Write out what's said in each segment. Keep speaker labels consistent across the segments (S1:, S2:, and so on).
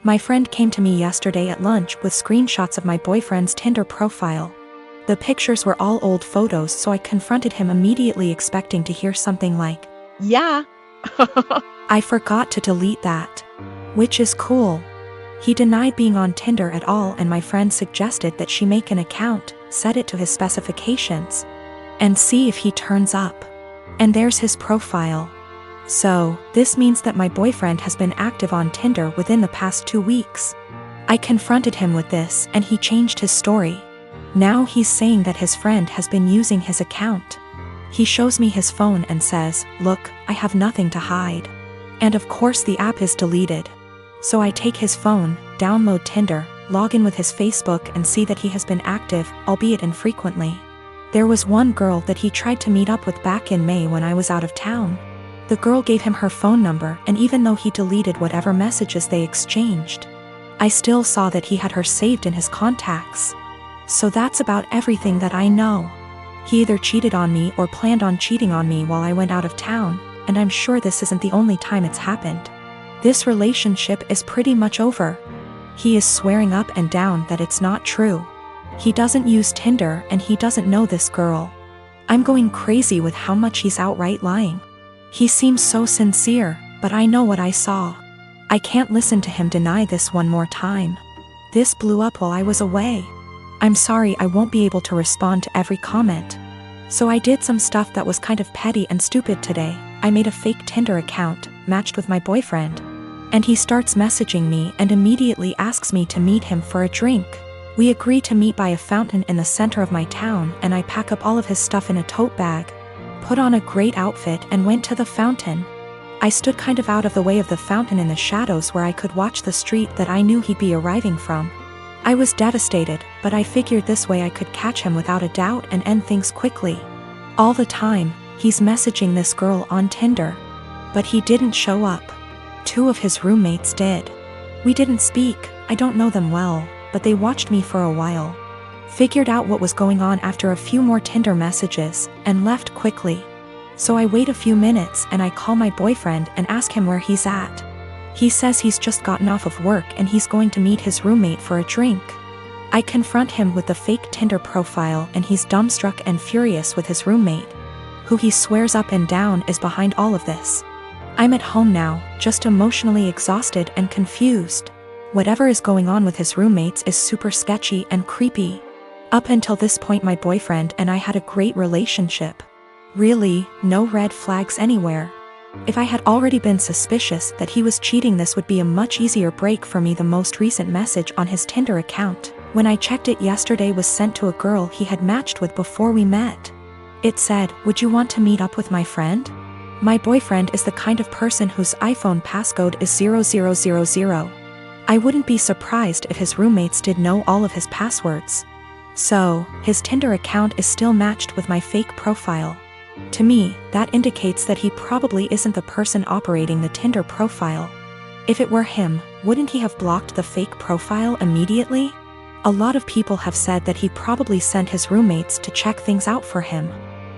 S1: My friend came to me yesterday at lunch with screenshots of my boyfriend's Tinder profile. The pictures were all old photos, so I confronted him immediately, expecting to hear something like,
S2: "Yeah."
S1: "I forgot to delete that." Which is cool. He denied being on Tinder at all, and my friend suggested that she make an account, set it to his specifications, and see if he turns up. And there's his profile. So, this means that my boyfriend has been active on Tinder within the past 2 weeks. I confronted him with this, and he changed his story. Now he's saying that his friend has been using his account. He shows me his phone and says, "Look, I have nothing to hide." And of course the app is deleted. So I take his phone, download Tinder, log in with his Facebook, and see that he has been active, albeit infrequently. There was one girl that he tried to meet up with back in May when I was out of town. The girl gave him her phone number, and even though he deleted whatever messages they exchanged, I still saw that he had her saved in his contacts. So that's about everything that I know. He either cheated on me or planned on cheating on me while I went out of town, and I'm sure this isn't the only time it's happened. This relationship is pretty much over. He is swearing up and down that it's not true. He doesn't use Tinder and he doesn't know this girl. I'm going crazy with how much he's outright lying. He seems so sincere, but I know what I saw. I can't listen to him deny this one more time. This blew up while I was away. I'm sorry I won't be able to respond to every comment. So I did some stuff that was kind of petty and stupid today. I made a fake Tinder account, matched with my boyfriend. And he starts messaging me and immediately asks me to meet him for a drink. We agree to meet by a fountain in the center of my town, and I pack up all of his stuff in a tote bag, put on a great outfit, and went to the fountain. I stood kind of out of the way of the fountain in the shadows where I could watch the street that I knew he'd be arriving from. I was devastated, but I figured this way I could catch him without a doubt and end things quickly. All the time, he's messaging this girl on Tinder. But he didn't show up. 2 of his roommates did. We didn't speak, I don't know them well, but they watched me for a while. Figured out what was going on after a few more Tinder messages, and left quickly. So I wait a few minutes and I call my boyfriend and ask him where he's at. He says he's just gotten off of work and he's going to meet his roommate for a drink. I confront him with the fake Tinder profile, and he's dumbstruck and furious with his roommate, who he swears up and down is behind all of this. I'm at home now, just emotionally exhausted and confused. Whatever is going on with his roommates is super sketchy and creepy. Up until this point my boyfriend and I had a great relationship. Really, no red flags anywhere. If I had already been suspicious that he was cheating, this would be a much easier break for me. The most recent message on his Tinder account, when I checked it yesterday, was sent to a girl he had matched with before we met. It said, "Would you want to meet up with my friend?" My boyfriend is the kind of person whose iPhone passcode is 0000. I wouldn't be surprised if his roommates did know all of his passwords. So, his Tinder account is still matched with my fake profile. To me, that indicates that he probably isn't the person operating the Tinder profile. If it were him, wouldn't he have blocked the fake profile immediately? A lot of people have said that he probably sent his roommates to check things out for him.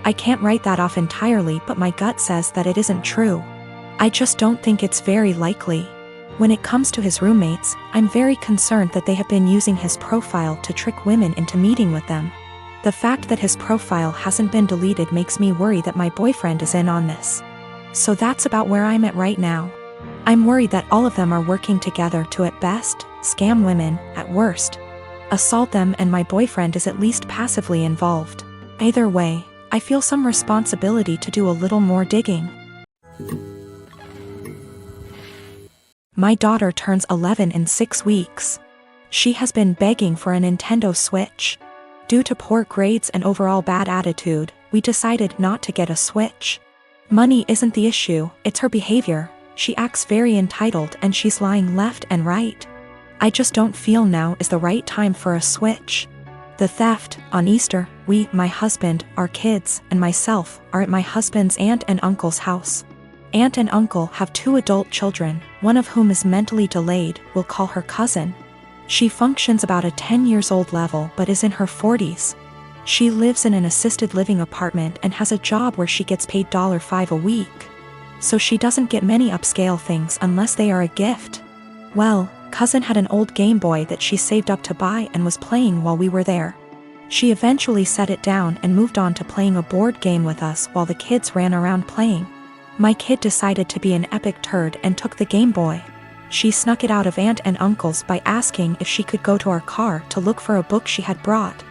S1: I can't write that off entirely, but my gut says that it isn't true. I just don't think it's very likely. When it comes to his roommates, I'm very concerned that they have been using his profile to trick women into meeting with them. The fact that his profile hasn't been deleted makes me worry that my boyfriend is in on this. So that's about where I'm at right now. I'm worried that all of them are working together to, at best, scam women, at worst, assault them, and my boyfriend is at least passively involved. Either way, I feel some responsibility to do a little more digging. My daughter turns 11 in 6 weeks. She has been begging for a Nintendo Switch. Due to poor grades and overall bad attitude, we decided not to get a Switch. Money isn't the issue, it's her behavior. She acts very entitled and she's lying left and right. I just don't feel now is the right time for a Switch. The theft, on Easter, we, my husband, our kids, and myself, are at my husband's aunt and uncle's house. Aunt and uncle have 2 adult children, one of whom is mentally delayed, we'll call her cousin. She functions about a 10 years old level but is in her 40s. She lives in an assisted living apartment and has a job where she gets paid $5 a week. So she doesn't get many upscale things unless they are a gift. Well, Cousin had an old Game Boy that she saved up to buy and was playing while we were there. She eventually set it down and moved on to playing a board game with us while the kids ran around playing. My kid decided to be an epic turd and took the Game Boy. She snuck it out of Aunt and Uncle's by asking if she could go to our car to look for a book she had brought,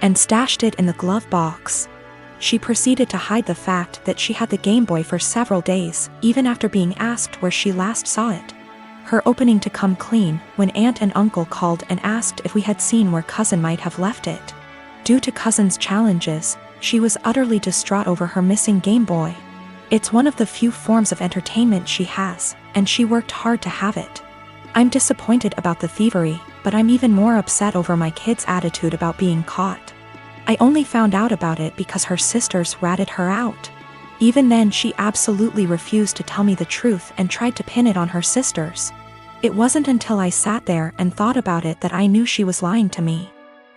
S1: and stashed it in the glove box. She proceeded to hide the fact that she had the Game Boy for several days, even after being asked where she last saw it. Her opening to come clean when Aunt and Uncle called and asked if we had seen where Cousin might have left it. Due to Cousin's challenges, she was utterly distraught over her missing Game Boy. It's one of the few forms of entertainment she has, and she worked hard to have it. I'm disappointed about the thievery, but I'm even more upset over my kid's attitude about being caught. I only found out about it because her sisters ratted her out. Even then, she absolutely refused to tell me the truth and tried to pin it on her sisters. It wasn't until I sat there and thought about it that I knew she was lying to me.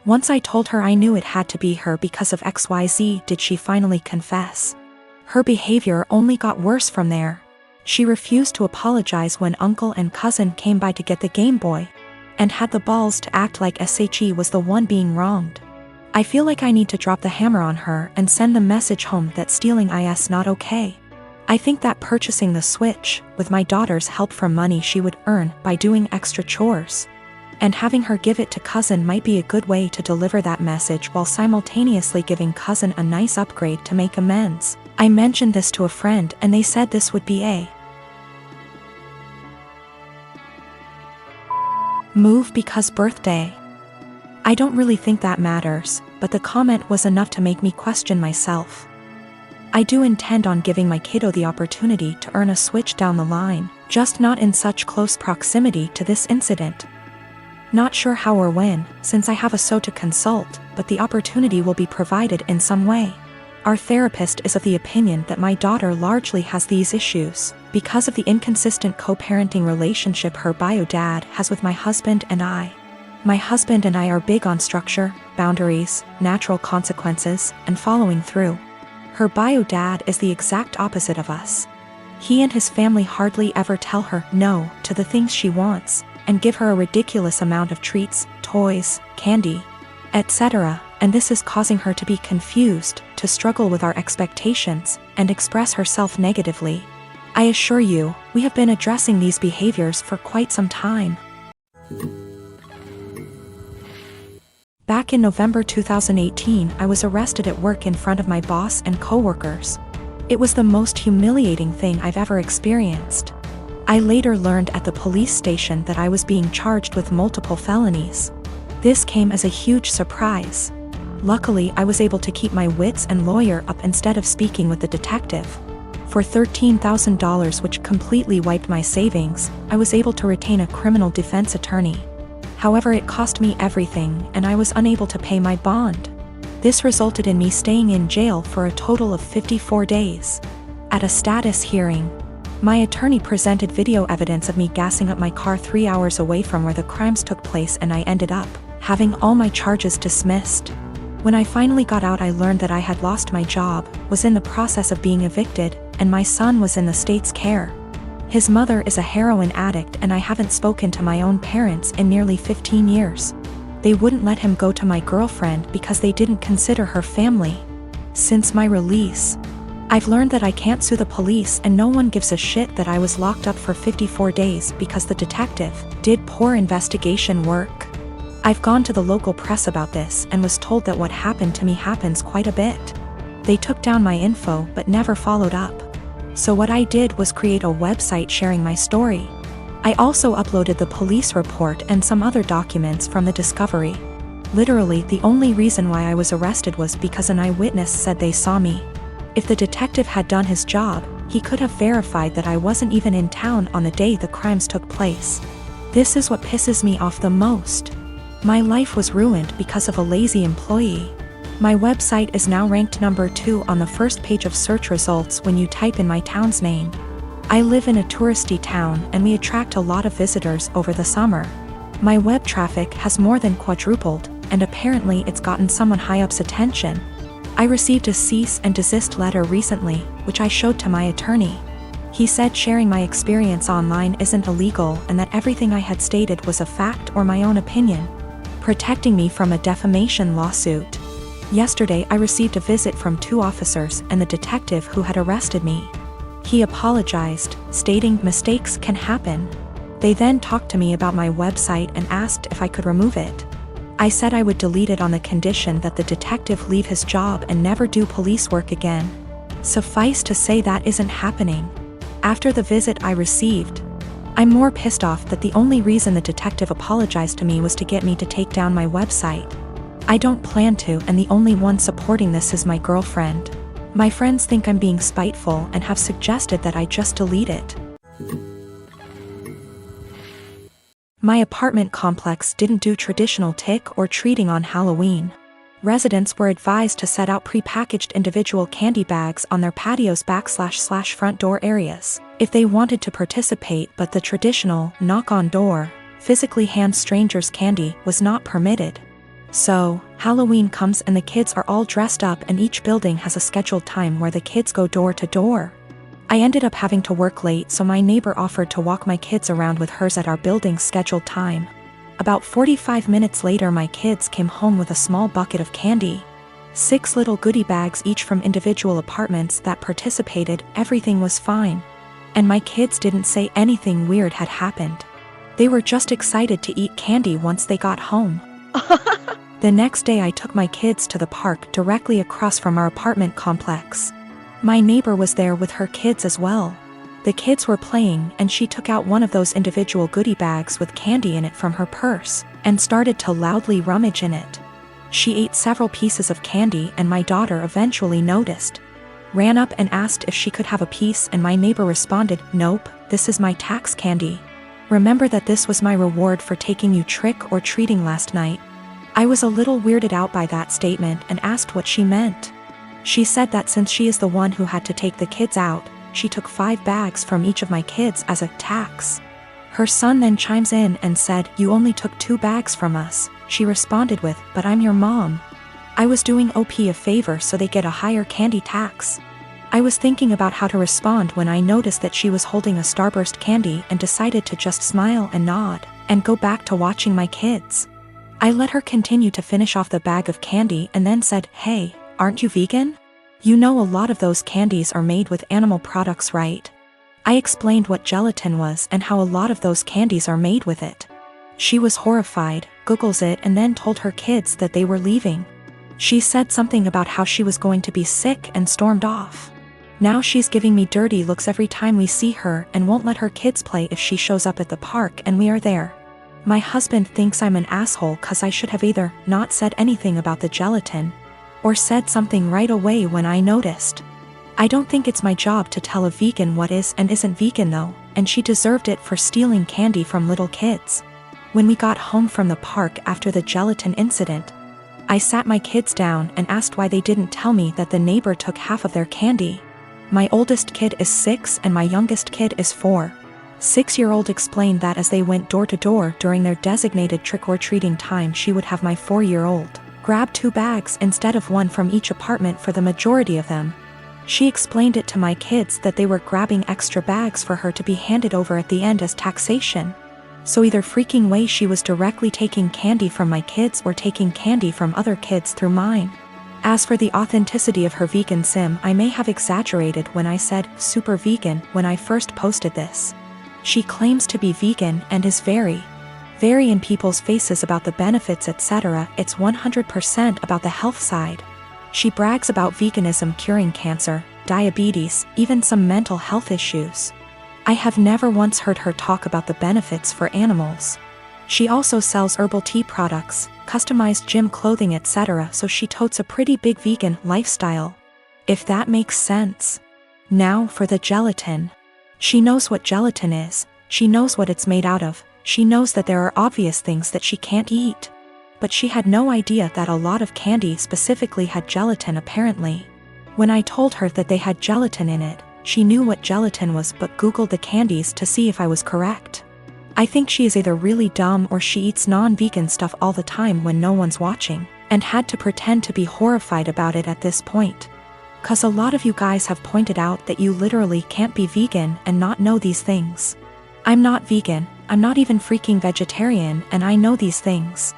S1: Once I told her I knew it had to be her because of XYZ did she finally confess. Her behavior only got worse from there. She refused to apologize when Uncle and Cousin came by to get the Game Boy, and had the balls to act like SHE was the one being wronged. I feel like I need to drop the hammer on her and send the message home that stealing is not okay. I think that purchasing the Switch, with my daughter's help from money she would earn by doing extra chores, and having her give it to Cousin might be a good way to deliver that message while simultaneously giving Cousin a nice upgrade to make amends. I mentioned this to a friend and they said this would be a move because birthday. I don't really think that matters, but the comment was enough to make me question myself. I do intend on giving my kiddo the opportunity to earn a Switch down the line, just not in such close proximity to this incident. Not sure how or when, since I have a SO to consult, but the opportunity will be provided in some way. Our therapist is of the opinion that my daughter largely has these issues because of the inconsistent co-parenting relationship her bio dad has with my husband and I. My husband and I are big on structure, boundaries, natural consequences, and following through. Her bio dad is the exact opposite of us. He and his family hardly ever tell her no to the things she wants, and give her a ridiculous amount of treats, toys, candy, etc., and this is causing her to be confused, to struggle with our expectations, and express herself negatively. I assure you, we have been addressing these behaviors for quite some time. Back in November 2018, I was arrested at work in front of my boss and coworkers. It was the most humiliating thing I've ever experienced. I later learned at the police station that I was being charged with multiple felonies. This came as a huge surprise. Luckily, I was able to keep my wits and lawyer up instead of speaking with the detective. For $13,000, which completely wiped my savings, I was able to retain a criminal defense attorney. However, it cost me everything, and I was unable to pay my bond. This resulted in me staying in jail for a total of 54 days. At a status hearing, my attorney presented video evidence of me gassing up my car 3 hours away from where the crimes took place, and I ended up having all my charges dismissed. When I finally got out, I learned that I had lost my job, was in the process of being evicted, and my son was in the state's care. His mother is a heroin addict, and I haven't spoken to my own parents in nearly 15 years. They wouldn't let him go to my girlfriend because they didn't consider her family. Since my release, I've learned that I can't sue the police, and no one gives a shit that I was locked up for 54 days because the detective did poor investigation work. I've gone to the local press about this and was told that what happened to me happens quite a bit. They took down my info but never followed up. So what I did was create a website sharing my story. I also uploaded the police report and some other documents from the discovery. Literally, the only reason why I was arrested was because an eyewitness said they saw me. If the detective had done his job, he could have verified that I wasn't even in town on the day the crimes took place. This is what pisses me off the most. My life was ruined because of a lazy employee. My website is now ranked number 2 on the first page of search results when you type in my town's name. I live in a touristy town and we attract a lot of visitors over the summer. My web traffic has more than quadrupled, and apparently it's gotten someone high up's attention. I received a cease and desist letter recently, which I showed to my attorney. He said sharing my experience online isn't illegal and that everything I had stated was a fact or my own opinion, protecting me from a defamation lawsuit. Yesterday I received a visit from 2 officers and the detective who had arrested me. He apologized, stating mistakes can happen. They then talked to me about my website and asked if I could remove it. I said I would delete it on the condition that the detective leave his job and never do police work again. Suffice to say that isn't happening. After the visit I received, I'm more pissed off that the only reason the detective apologized to me was to get me to take down my website. I don't plan to, and the only one supporting this is my girlfriend. My friends think I'm being spiteful and have suggested that I just delete it. My apartment complex didn't do traditional trick or treating on Halloween. Residents were advised to set out pre-packaged individual candy bags on their patios / front door areas if they wanted to participate, but the traditional knock on door, physically hand strangers candy was not permitted. So, Halloween comes and the kids are all dressed up and each building has a scheduled time where the kids go door to door. I ended up having to work late, so my neighbor offered to walk my kids around with hers at our building's scheduled time. About 45 minutes later my kids came home with a small bucket of candy. 6 little goodie bags each from individual apartments that participated. Everything was fine. And my kids didn't say anything weird had happened. They were just excited to eat candy once they got home. The next day I took my kids to the park directly across from our apartment complex. My neighbor was there with her kids as well. The kids were playing and she took out one of those individual goodie bags with candy in it from her purse and started to loudly rummage in it. She ate several pieces of candy and my daughter eventually noticed. Ran up and asked if she could have a piece, and my neighbor responded, "Nope, this is my tax candy. Remember that this was my reward for taking you trick or treating last night." I was a little weirded out by that statement and asked what she meant. She said that since she is the one who had to take the kids out, she took 5 bags from each of my kids as a tax. Her son then chimes in and said, "You only took 2 bags from us." She responded with, "But I'm your mom. I was doing OP a favor so they get a higher candy tax." I was thinking about how to respond when I noticed that she was holding a Starburst candy and decided to just smile and nod and go back to watching my kids. I let her continue to finish off the bag of candy and then said, "Hey, aren't you vegan? You know a lot of those candies are made with animal products, right?" I explained what gelatin was and how a lot of those candies are made with it. She was horrified, Googles it, and then told her kids that they were leaving. She said something about how she was going to be sick and stormed off. Now she's giving me dirty looks every time we see her and won't let her kids play if she shows up at the park and we are there. My husband thinks I'm an asshole cause I should have either not said anything about the gelatin or said something right away when I noticed. I don't think it's my job to tell a vegan what is and isn't vegan though, and she deserved it for stealing candy from little kids. When we got home from the park after the gelatin incident, I sat my kids down and asked why they didn't tell me that the neighbor took half of their candy. My oldest kid is 6 and my youngest kid is 4. 6-year-old explained that as they went door to door during their designated trick-or-treating time, she would have my 4-year-old grab 2 bags instead of 1 from each apartment for the majority of them. She explained it to my kids that they were grabbing extra bags for her to be handed over at the end as taxation. So either freaking way she was directly taking candy from my kids or taking candy from other kids through mine. As for the authenticity of her vegan sim, I may have exaggerated when I said super vegan when I first posted this. She claims to be vegan and is very in people's faces about the benefits, etc. It's 100% about the health side. She brags about veganism curing cancer, diabetes, even some mental health issues. I have never once heard her talk about the benefits for animals. She also sells herbal tea products, customized gym clothing, etc., so she totes a pretty big vegan lifestyle. If that makes sense. Now for the gelatin. She knows what gelatin is, she knows what it's made out of, she knows that there are obvious things that she can't eat. But she had no idea that a lot of candy specifically had gelatin apparently. When I told her that they had gelatin in it, she knew what gelatin was but Googled the candies to see if I was correct. I think she is either really dumb or she eats non-vegan stuff all the time when no one's watching, and had to pretend to be horrified about it at this point. 'Cause a lot of you guys have pointed out that you literally can't be vegan and not know these things. I'm not vegan, I'm not even freaking vegetarian, and I know these things.